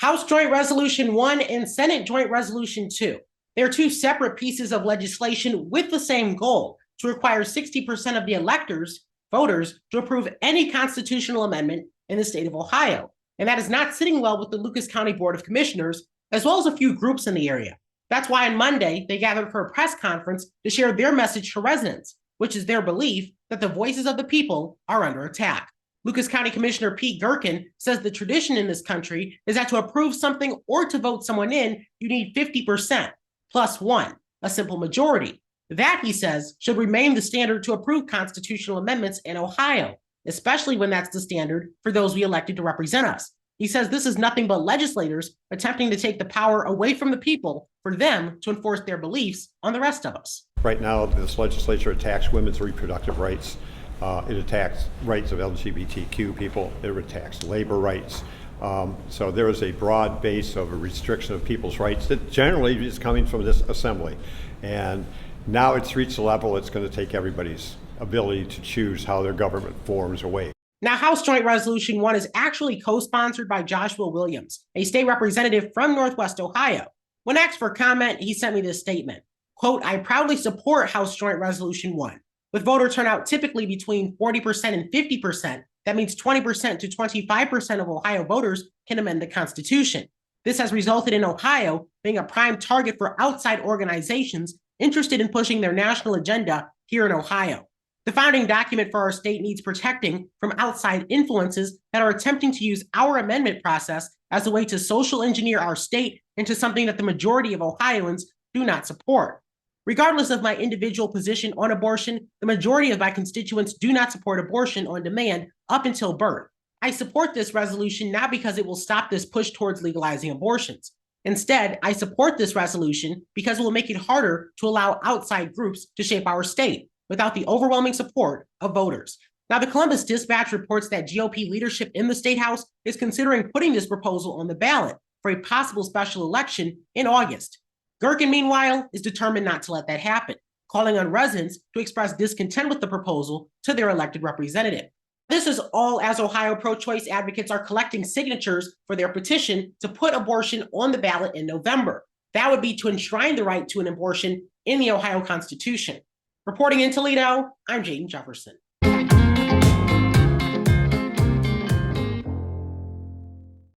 House Joint Resolution 1 and Senate Joint Resolution 2. They are two separate pieces of legislation with the same goal, to require 60% of the electors, voters, to approve any constitutional amendment in the state of Ohio. And that is not sitting well with the Lucas County Board of Commissioners, as well as a few groups in the area. That's why on Monday, they gathered for a press conference to share their message to residents, which is their belief that the voices of the people are under attack. Lucas County Commissioner Pete Gerken says the tradition in this country is that to approve something or to vote someone in, you need 50% plus one, a simple majority. That, he says, should remain the standard to approve constitutional amendments in Ohio, especially when that's the standard for those we elected to represent us. He says this is nothing but legislators attempting to take the power away from the people for them to enforce their beliefs on the rest of us. Right now, this legislature attacks women's reproductive rights. It attacks rights of LGBTQ people. It attacks labor rights. So there is a broad base of a restriction of people's rights that generally is coming from this assembly. And now it's reached a level it's going to take everybody's ability to choose how their government forms away. Now, House Joint Resolution 1 is actually co-sponsored by Joshua Williams, a state representative from Northwest Ohio. When asked for comment, he sent me this statement, quote, "I proudly support House Joint Resolution 1. With voter turnout typically between 40% and 50%, that means 20% to 25% of Ohio voters can amend the Constitution. This has resulted in Ohio being a prime target for outside organizations interested in pushing their national agenda here in Ohio. The founding document for our state needs protecting from outside influences that are attempting to use our amendment process as a way to social engineer our state into something that the majority of Ohioans do not support. Regardless of my individual position on abortion, the majority of my constituents do not support abortion on demand up until birth. I support this resolution not because it will stop this push towards legalizing abortions. Instead, I support this resolution because it will make it harder to allow outside groups to shape our state without the overwhelming support of voters." Now, the Columbus Dispatch reports that GOP leadership in the State House is considering putting this proposal on the ballot for a possible special election in August. Gerken, meanwhile, is determined not to let that happen, calling on residents to express discontent with the proposal to their elected representative. This is all as Ohio pro-choice advocates are collecting signatures for their petition to put abortion on the ballot in November. That would be to enshrine the right to an abortion in the Ohio Constitution. Reporting in Toledo, I'm Jaden Jefferson.